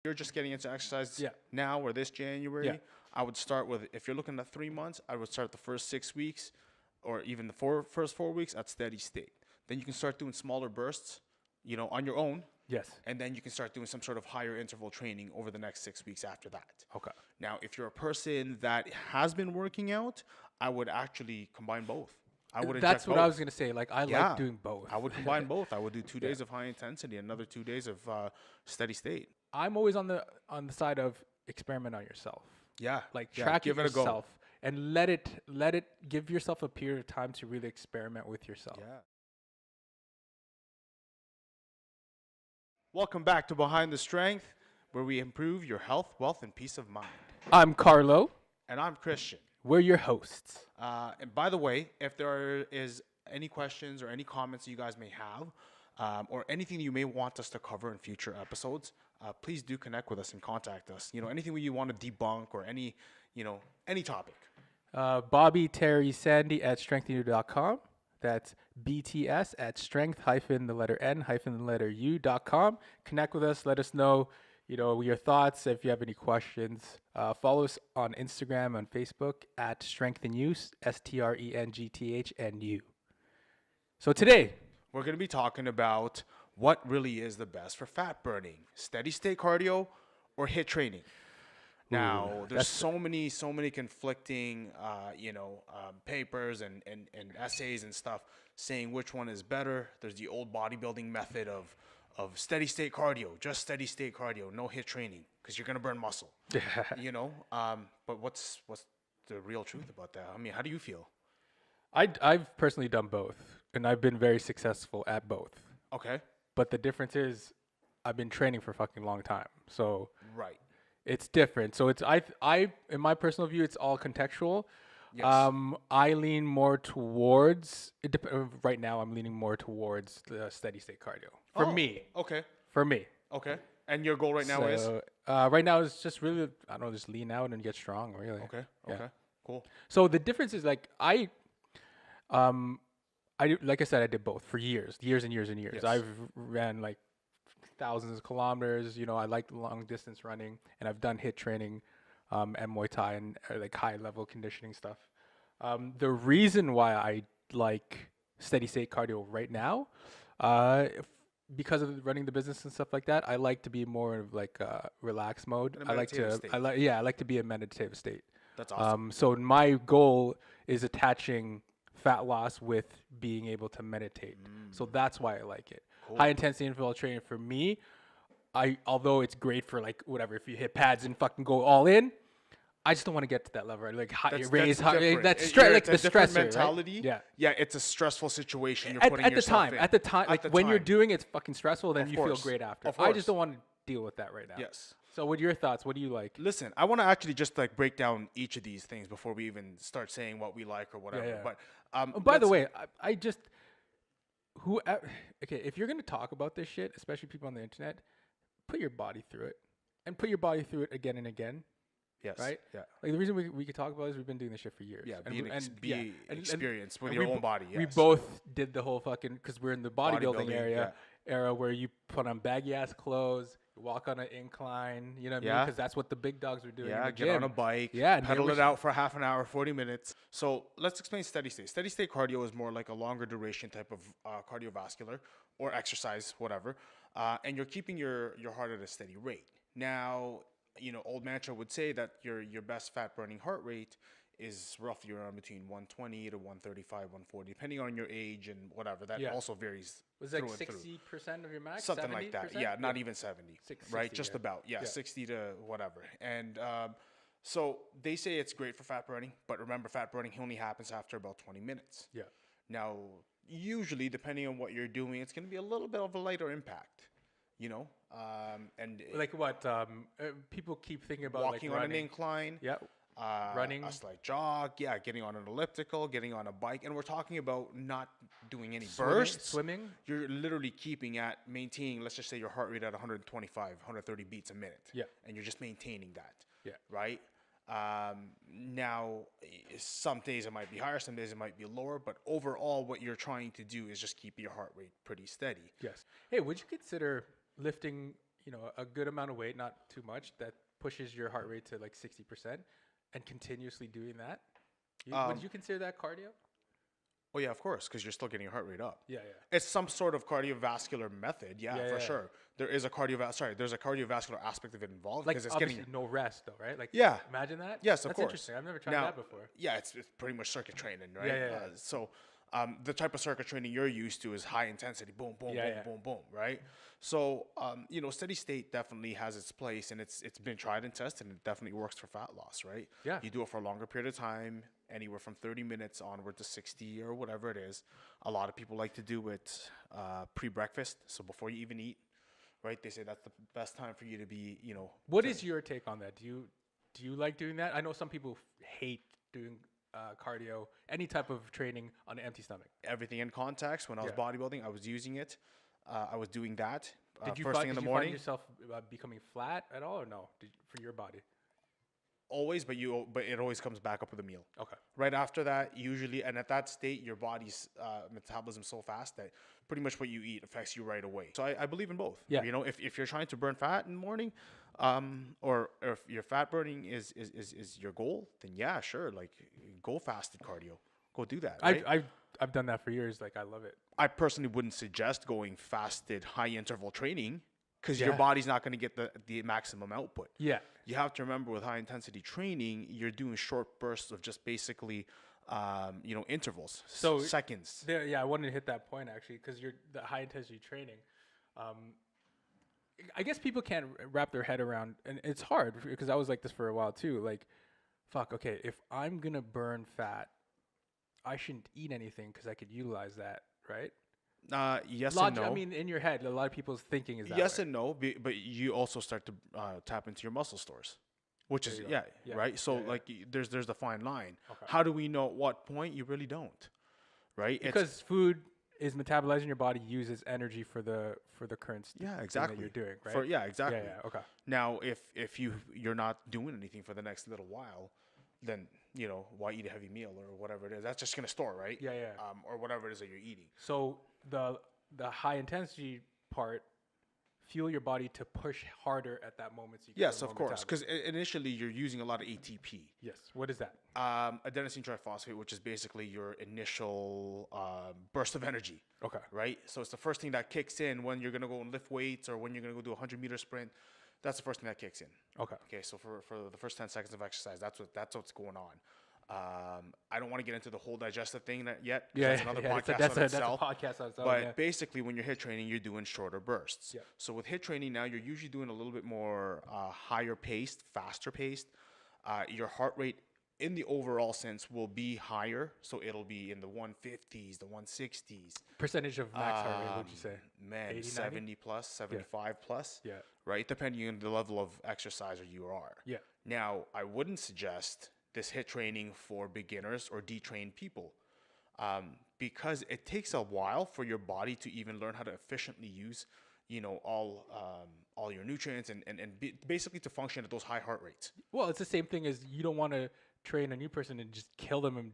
you're just getting into exercise Yeah. now or this January, Yeah. I would start with, if you're looking at 3 months, I would start the first 6 weeks or even the first 4 weeks at steady state. Then you can start doing smaller bursts, on your own. Yes. And then you can start doing some sort of higher interval training over the next 6 weeks after that. Okay. Now, if you're a person that has been working out, I would actually combine both. I would That's inject what both. I was gonna say. Like I like doing both. I would combine both. I would do 2 days of high intensity, another 2 days of steady state. I'm always on the side of experiment on yourself. Yeah, Like yeah, track give it it a go. yourself and let it give yourself a period of time to really experiment with yourself. Yeah. Welcome back to Behind the Strength, where we improve your health, wealth, and peace of mind. I'm Carlo. And I'm Christian. We're your hosts. And by the way, if there is any questions or any comments you guys may have, or anything you may want us to cover in future episodes, please do connect with us and contact us. Anything you want to debunk or any topic. Bobby, Terry, Sandy at strengthenyou.com. That's BTS at strength hyphen the letter N hyphen the letter U.com. Connect with us. Let us know, your thoughts. If you have any questions, follow us on Instagram and Facebook at strengthenyou, STRENGTHNU. So today, we're going to be talking about what really is the best for fat burning, steady state cardio or HIIT training. Now, there's so many conflicting, papers and essays and stuff saying which one is better. There's the old bodybuilding method of steady state cardio, just steady state cardio, no HIIT training, because you're gonna burn muscle. But what's the real truth about that? I mean, how do you feel? I've personally done both, and I've been very successful at both. Okay. But the difference is, I've been training for a fucking long time, so right. It's different. So it's I in my personal view, it's all contextual. Yes. I lean more towards right now. I'm leaning more towards the steady state cardio for me. Okay. For me. Okay. And your goal right now is? Right now is just really, I don't know, just lean out and get strong. Really. Okay. Yeah. Okay. Cool. So the difference is like like I said, I did both for years and years and years. Yes. I've ran like thousands of kilometers. I like long distance running, and I've done HIIT training, and Muay Thai and like high level conditioning stuff. The reason why I like steady state cardio right now, because of running the business and stuff like that, I like to be more of like relaxed mode. I like to be in meditative state. That's awesome. So my goal is attaching fat loss with being able to meditate. So that's why I like it. Cool. High intensity interval training for me, although it's great for like whatever, if you hit pads and fucking go all in, I just don't want to get to that level. Like raise high, that's like the stressor mentality. Right? Yeah, it's a stressful situation you're putting yourself in. At the time, like when you're doing it's fucking stressful, then you feel great after. I just don't want to deal with that right now. Yes. So what are your thoughts? What do you like? Listen, I want to actually just like break down each of these things before we even start saying what we like or whatever. Yeah. But by the way, I just if you're gonna talk about this shit, especially people on the internet, put your body through it, and put your body through it again and again. Yes. Right. Yeah. Like the reason we could talk about it is we've been doing this shit for years. Yeah. Be experienced with your own body. Yes. We both did the whole fucking, because we're in the bodybuilding era where you put on baggy ass clothes, you walk on an incline. You know what I mean? Because that's what the big dogs were doing. Yeah. Get on a bike. Yeah. Pedal it out for half an hour, 40 minutes. So let's explain steady state. Steady state cardio is more like a longer duration type of cardiovascular or exercise, whatever, and you're keeping your heart at a steady rate. Now, old mantra would say that your best fat burning heart rate is roughly around between 120 to 135, 140, depending on your age and whatever. That also varies. Was it like 60% of your max? Something like that. Yeah, not even 70. 60, right? Just about. Yeah, 60 to whatever. And so they say it's great for fat burning, but remember, fat burning only happens after about 20 minutes. Yeah. Now, usually, depending on what you're doing, it's going to be a little bit of a lighter impact. And like what people keep thinking about, walking like on an incline, running, a slight jog, getting on an elliptical, getting on a bike, and we're talking about not doing any bursts. Swimming. You're literally maintaining, let's just say your heart rate at 125, 130 beats a minute. Yeah. And you're just maintaining that. Yeah. Right. Now, some days it might be higher, some days it might be lower, but overall, what you're trying to do is just keep your heart rate pretty steady. Yes. Hey, would you consider lifting, a good amount of weight, not too much, that pushes your heart rate to like 60%, and continuously doing that, would you consider that cardio? Oh yeah, of course, because you're still getting your heart rate up. Yeah, yeah. It's some sort of cardiovascular method, for sure. There's a cardiovascular aspect of it involved Like because it's obviously getting no rest though, right? Like Yeah. imagine that. Yes, of That's course. interesting. I've never tried Now, that before. Yeah, it's pretty much circuit training, right? Yeah. So the type of circuit training you're used to is high intensity, boom, boom, Yeah. boom, boom, boom, right? So steady state definitely has its place, and it's been tried and tested, and it definitely works for fat loss, right? Yeah. You do it for a longer period of time, anywhere from 30 minutes onward to 60 or whatever it is. A lot of people like to do it pre-breakfast, so before you even eat, right? They say that's the best time for you to be, What is your take on that? Do you like doing that? I know some people hate doing cardio, any type of training on an empty stomach. Everything in context. When I was bodybuilding, I was using it. I was doing that Did you first thing in the find morning. yourself becoming flat at all, or no? For your body? Always, but it always comes back up with a meal. Okay. Right after that, usually, and at that state, your body's metabolism so fast that pretty much what you eat affects you right away. So I believe in both. Yeah. If you're trying to burn fat in the morning, or if your fat burning is your goal, then yeah, sure, like go fasted cardio, go do that. Right? I've done that for years. Like I love it. I personally wouldn't suggest going fasted high interval training because Yeah. your body's not going to get the maximum output. Yeah. You have to remember with high intensity training, you're doing short bursts of just basically, intervals, So seconds. I wanted to hit that point actually because you're the high intensity training. I guess people can't wrap their head around, and it's hard because I was like this for a while too. Like, fuck, okay, if I'm gonna burn fat, I shouldn't eat anything because I could utilize that, right? Yes and no. I mean, in your head, a lot of people's thinking is that Yes way. and no, but you also start to tap into your muscle stores, which is you go. Yeah. right. So there's the fine line. Okay. How do we know at what point? You really don't, right? Because food is metabolized in your body, uses energy for the current thing exactly that you're doing, right? Exactly. Yeah, okay. Now, if you're not doing anything for the next little while, then why eat a heavy meal or whatever it is? That's just gonna store, right? Yeah. Or whatever it is that you're eating. So the high intensity part fuel your body to push harder at that moment. So you can Yes, burn of more course, because initially you're using a lot of ATP. Yes. What is that? Adenosine triphosphate, which is basically your initial burst of energy. Okay. Right. So it's the first thing that kicks in when you're gonna go and lift weights or when you're gonna go do a 100-meter sprint. That's the first thing that kicks in. Okay. Okay. So for the first 10 seconds of exercise, that's what's going on. I don't want to get into the whole digestive thing yet. Yeah, that's another podcast that's on itself. a podcast on its own. But basically, when you're HIIT training, you're doing shorter bursts. Yeah. So with HIIT training now, you're usually doing a little bit more higher paced, faster paced. Your heart rate in the overall sense will be higher. So it'll be in the 150s, the 160s. Percentage of max heart rate, would you say? Man, 80, 70 plus, 75 plus. Yeah. Right? Depending on the level of exerciser you are. Yeah. Now, I wouldn't suggest this HIIT training for beginners or detrained people because it takes a while for your body to even learn how to efficiently use, all your nutrients and basically to function at those high heart rates. Well, it's the same thing as you don't want to train a new person and just kill them,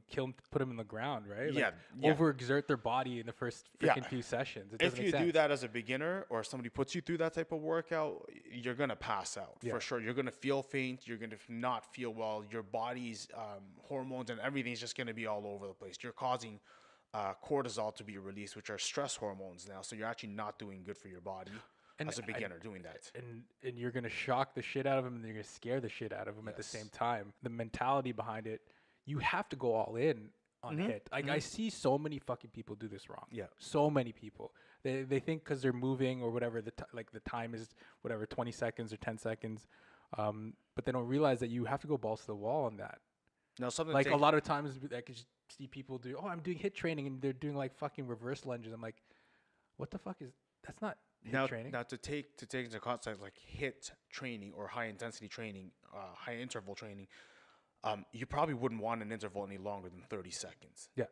put them in the ground, right? Like overexert their body in the first freaking few sessions. It doesn't if make you sense. do that as a beginner or somebody puts you through that type of workout, you're gonna pass out for sure. You're gonna feel faint. You're gonna not feel well. Your body's hormones and everything's just gonna be all over the place. You're causing cortisol to be released, which are stress hormones now. So you're actually not doing good for your body. As a beginner doing that. And you're going to shock the shit out of them and you're going to scare the shit out of them at the same time. The mentality behind it, you have to go all in on HIIT. Like I see so many fucking people do this wrong. Yeah. So many people. They think because they're moving or whatever, the time is whatever, 20 seconds or 10 seconds. But they don't realize that you have to go balls to the wall on that. Now, something like a lot of times I could just see people do, I'm doing HIIT training and they're doing like fucking reverse lunges. I'm like, what the fuck that's not HIIT training. Now to take into context like HIIT training or high intensity training, high interval training, you probably wouldn't want an interval any longer than 30 seconds. Yeah.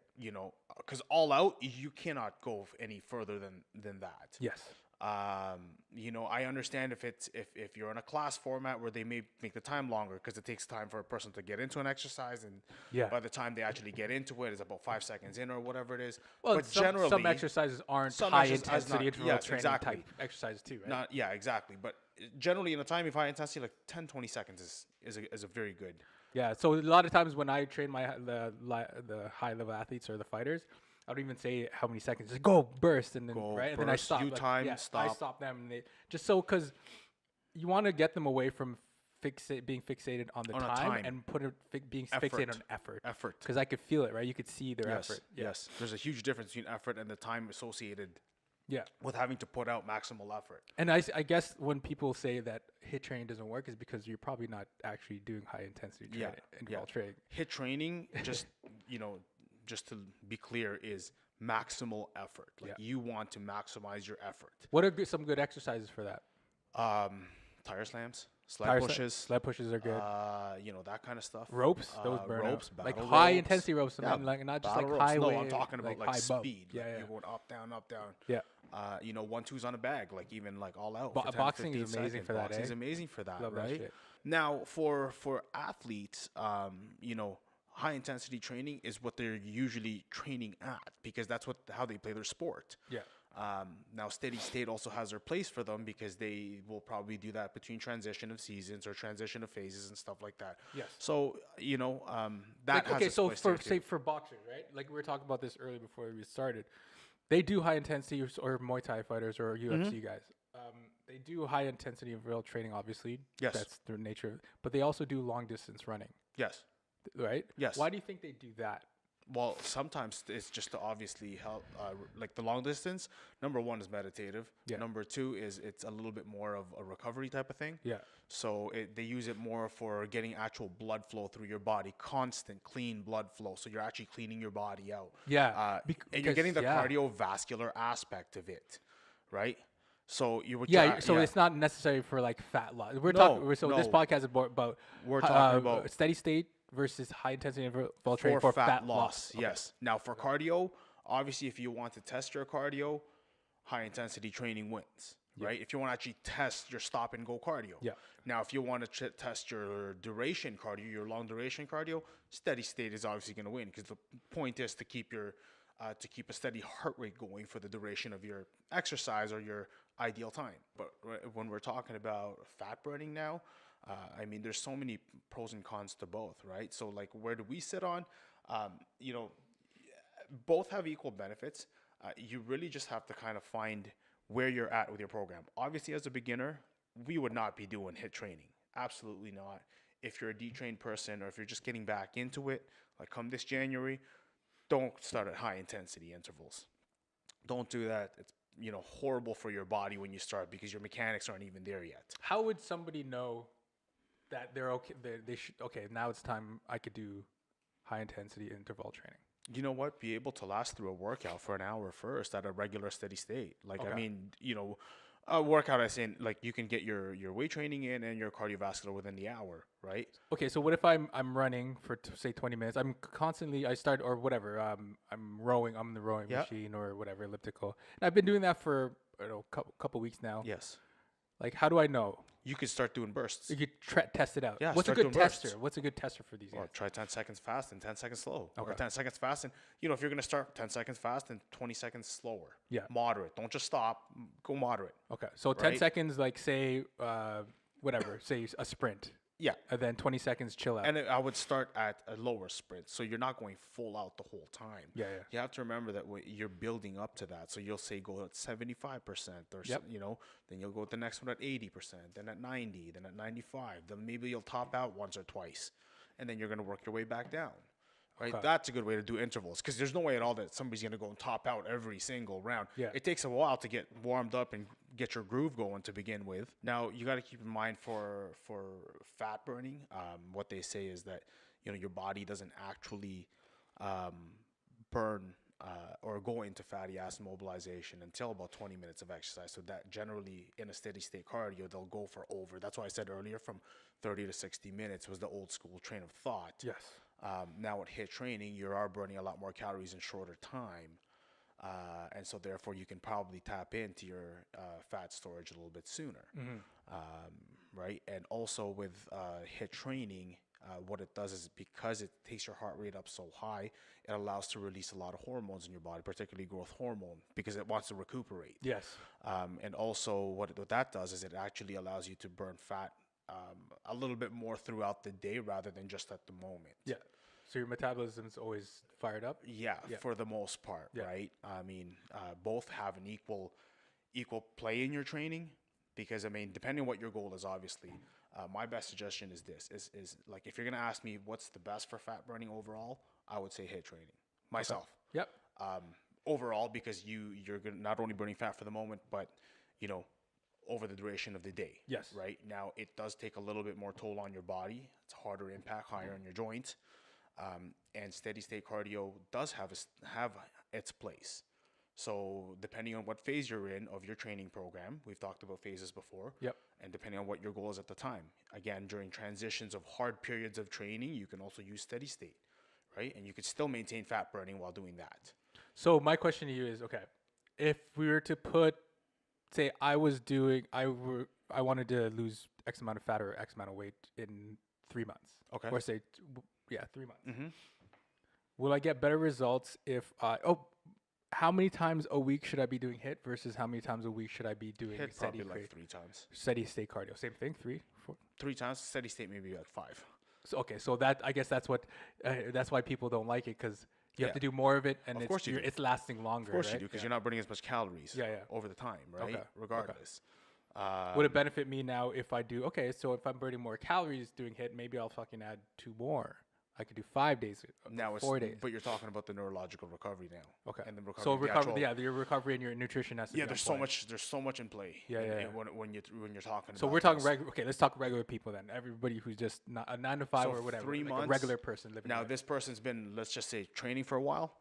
Because all out, you cannot go any further than that. Yes. I understand if you're in a class format where they may make the time longer because it takes time for a person to get into an exercise, and Yeah. by the time they actually get into it, it's about 5 seconds in or whatever it is. Well, But some exercises aren't some high exercises intensity not, interval yes, training exactly. type exercises too, right? Not yeah, exactly. But generally in a time of high intensity, like 10-20 seconds is a very good. Yeah. So a lot of times when I train the high level athletes or the fighters, I don't even say how many seconds. Just go burst and then Go, right, and then I burst, stop. you time, I stop. stop them, and they just so because you want to get them away from being fixated on the On a time, time. and being Effort. fixated on effort. Effort. Because I could feel it, right? You could see their Yes, effort. Yeah. yes. There's a huge difference between effort and the time associated Yeah. with having to put out maximal effort. And I guess when people say that HIIT training doesn't work is because you're probably not actually doing high intensity training, interval training. HIIT training, just to be clear, is maximal effort. Like you want to maximize your effort. What are some good exercises for that? Tire slams, sled pushes. Sled pushes are good. That kind of stuff. Ropes, those burn ropes, out. Like battle high ropes. intensity ropes, Yeah, like not just battle like ropes. high. No, weight, I'm talking about like high bump. speed. Yeah, You're going up, down, up, down. Yeah. 1-2s on a bag, like even like all out. For 10, Boxing 15 is amazing seconds. for that. Boxing is amazing for that, Love that right? shit. Now, for athletes, high intensity training is what they're usually training at because that's how they play their sport. Yeah. Now, steady state also has their place for them because they will probably do that between transition of seasons or transition of phases and stuff like that. Yes. So that has Okay, its so place there too. for boxers, right? Like we were talking about this earlier before we started. They do high intensity or Muay Thai fighters or UFC guys. They do high intensity of real training, obviously. Yes. That's their nature. But they also do long distance running, Yes. right? Yes. Why do you think they do that? Well, sometimes it's just to obviously help, like the long distance. Number one is meditative. Yeah. Number two is it's a little bit more of a recovery type of thing. Yeah. So they use it more for getting actual blood flow through your body, constant, clean blood flow. So you're actually cleaning your body out. Yeah. And you're getting the cardiovascular aspect of it, right? So it's not necessary for like fat loss. We're talking. This podcast is about we're talking about steady state versus high intensity interval training for fat loss. Okay. Yes. Now for cardio, obviously, if you want to test your cardio, high intensity training wins, right? If you want to actually test your stop and go cardio. Yeah. Now, if you want to test your duration cardio, your long duration cardio, steady state is obviously going to win because the point is to keep a steady heart rate going for the duration of your exercise or your ideal time. But when we're talking about fat burning now, there's so many pros and cons to both, right? So like, where do we sit on? Both have equal benefits. You really just have to kind of find where you're at with your program. Obviously, as a beginner, we would not be doing HIIT training. Absolutely not. If you're a detrained person or if you're just getting back into it, like come this January, don't start at high intensity intervals. Don't do that. It's horrible for your body when you start because your mechanics aren't even there yet. How would somebody know that they're okay? They should. Okay, now it's time. I could do high intensity interval training. You know what? Be able to last through a workout for an hour first at a regular steady state. Like a workout, I say, like you can get your weight training in and your cardiovascular within the hour, right? Okay, so what if I'm running for say 20 minutes? I start or whatever. I'm rowing. I'm in the rowing machine or whatever elliptical. And I've been doing that for couple weeks now. Yes. Like, how do I know? You could start doing bursts. You could test it out. Yeah, What's a good tester? What's a good tester for these guys? Well, try 10 seconds fast and 10 seconds slow. Okay. Or 10 seconds fast and, if you're going to start 10 seconds fast and 20 seconds slower. Yeah. Moderate. Don't just stop. Go moderate. Okay. So 10 seconds, like say, say a sprint. Yeah. And then 20 seconds chill out. And I would start at a lower sprint. So you're not going full out the whole time. Yeah. You have to remember that you're building up to that. So you'll say go at 75% or, then you'll go with the next one at 80%, then at 90, then at 95. Then maybe you'll top out once or twice. And then you're going to work your way back down. Right? Okay. That's a good way to do intervals because there's no way at all that somebody's going to go and top out every single round. Yeah. It takes a while to get warmed up and get your groove going to begin with. Now, you got to keep in mind for fat burning, what they say is that, your body doesn't actually burn or go into fatty acid mobilization until about 20 minutes of exercise. So that generally in a steady state cardio, they'll go for over. That's why I said earlier from 30 to 60 minutes was the old school train of thought. Yes. Now with HIIT training, you are burning a lot more calories in shorter time. And so therefore you can probably tap into your fat storage a little bit sooner. Right? And also with HIIT training, what it does is because it takes your heart rate up so high, it allows to release a lot of hormones in your body, particularly growth hormone, because it wants to recuperate. Yes. And also what that does is it actually allows you to burn fat a little bit more throughout the day rather than just at the moment. Yeah. So your metabolism's always fired up? Yeah, for the most part, right? I mean, both have an equal play in your training because, I mean, depending on what your goal is, obviously, my best suggestion is this, is like, if you're going to ask me what's the best for fat burning overall, I would say HIIT training myself. Yep. Overall, because you're not only burning fat for the moment, but, you know, over the duration of the day. Yes. Right? Now, it does take a little bit more toll on your body. It's harder impact, higher on your joints. And steady state cardio does have its place. So depending on what phase you're in of your training program, we've talked about phases before. Yep. And depending on what your goal is at the time. Again, during transitions of hard periods of training, you can also use steady state, right? And you could still maintain fat burning while doing that. So my question to you is, okay, if we were to put, say I wanted to lose X amount of fat or X amount of weight in 3 months. Okay. Or say, 3 months. Will I get better results if how many times a week should I be doing HIIT versus how many times a week should I be doing HIIT probably like 3 times. Steady state cardio? Same thing, 3, 4? 3 times. Steady state maybe like 5. So, okay, so that, I guess that's what, that's why people don't like it, because you have to do more of it, and it's lasting longer. Of course you do, because you're not burning as much calories over the time, right? Okay. Regardless. Would it benefit me now if I do, so if I'm burning more calories doing HIIT, maybe I'll fucking add 2 more. I could do 5 days, now 4 days. But you're talking about the neurological recovery now. Okay. And the recovery. So your recovery and your nutrition has to be on there's so much in play. When you're talking. So we're talking regular. Okay, let's talk regular people then. Everybody who's just not a 9 to 5 or whatever. 3 months. A regular person living. Now this person's been, let's just say, training for a while.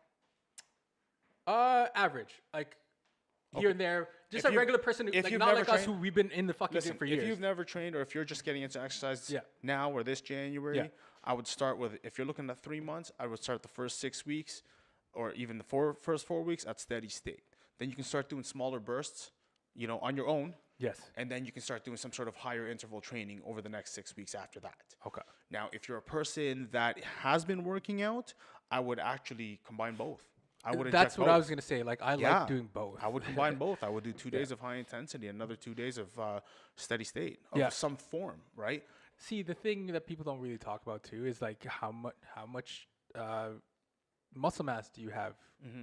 Average, like here and there, just a regular person, like not like us who we've been in the fucking gym for years. If you've never trained, or if you're just getting into exercise now or this January, I would start with, if you're looking at 3 months, I would start the first 6 weeks, or even the first 4 weeks at steady state. Then you can start doing smaller bursts, on your own. Yes. And then you can start doing some sort of higher interval training over the next 6 weeks after that. Okay. Now, if you're a person that has been working out, I would actually combine both. That's what I was gonna say. Like I like doing both. I would combine both. I would do 2 days of high intensity, another 2 days of steady state of some form, right? See, the thing that people don't really talk about too is like how much muscle mass do you have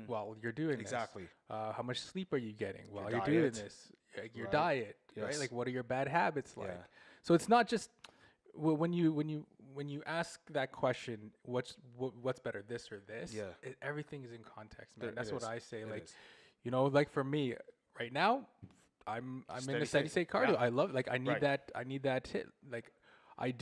while you're doing this? How much sleep are you getting while you're doing this? Like your diet, right? Like what are your bad habits like? So it's not just when you ask that question, what's better, this or this? Yeah. Everything is in context, man. That's what I say. Like for me right now, I'm in a steady state cardio. I love I need that. I need that hit. Like I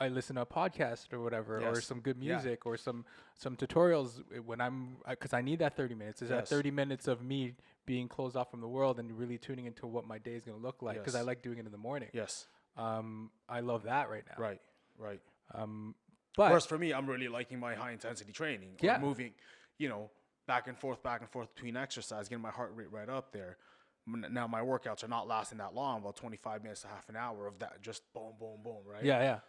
listen to a podcast or whatever, or some good music or some tutorials when because I need that 30 minutes. Is that 30 minutes of me being closed off from the world and really tuning into what my day is going to look like, because I like doing it in the morning. Yes. I love that right now. Right. But whereas for me, I'm really liking my high intensity training. Yeah. Moving, back and forth between exercise, getting my heart rate right up there. Now my workouts are not lasting that long, about 25 minutes to half an hour of that, just boom, boom, boom, right? Yeah.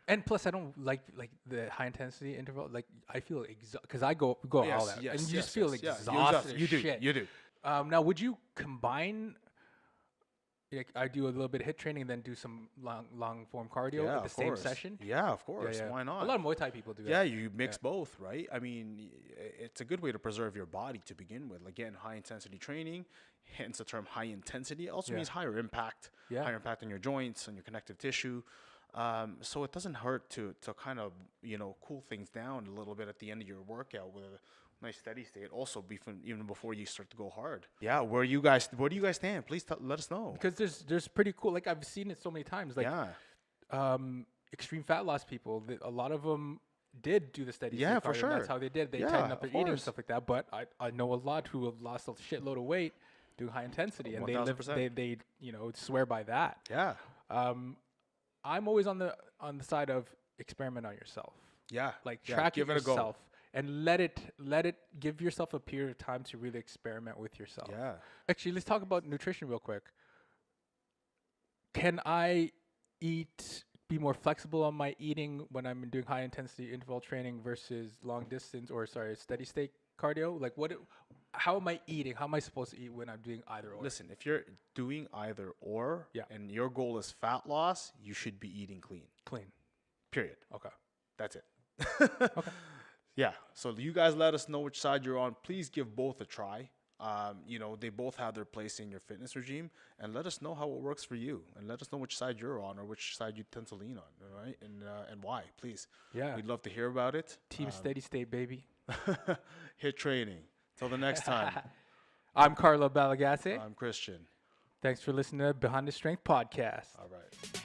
And plus, I don't like the high intensity interval. Like I feel because I go all that, and you just feel exhausted. You do. Now, would you combine? Like I do a little bit of HIIT training and then do some long form cardio at the same session. Yeah, of course. Why not? A lot of Muay Thai people do that. Yeah, you mix both, right? I mean, it's a good way to preserve your body to begin with. Again, high intensity training, hence the term high intensity. It also means higher impact. Higher impact on your joints, on your connective tissue. So it doesn't hurt to kind of cool things down a little bit at the end of your workout with a nice steady state. Also, even before you start to go hard. Yeah, where do you guys stand? Please let us know. Because there's pretty cool. Like I've seen it so many times. Like extreme fat loss people. A lot of them did do the steady state for cardio, sure. And that's how they did. They tightened up their eating and stuff like that. But I know a lot who have lost a shitload of weight doing high intensity, and 1000%. they swear by that. Yeah. I'm always on the side of experiment on yourself. Yeah. Like track give it yourself. a go. and let it give yourself a period of time to really experiment with yourself. Yeah. Actually, let's talk about nutrition real quick. Can I be more flexible on my eating when I'm doing high intensity interval training versus steady state cardio? Like how am I eating? How am I supposed to eat when I'm doing either or? Listen, if you're doing either or, Yeah. and your goal is fat loss, you should be eating clean. Clean. Period. Okay. That's it. Okay. Yeah. So you guys let us know which side you're on. Please give both a try. They both have their place in your fitness regime, and let us know how it works for you, and let us know which side you're on or which side you tend to lean on. All right, and why, please. Yeah. We'd love to hear about it. Team steady state, baby. HIIT training. Till the next time. I'm Carlo Balagasse. I'm Christian. Thanks for listening to Behind the Strength podcast. All right.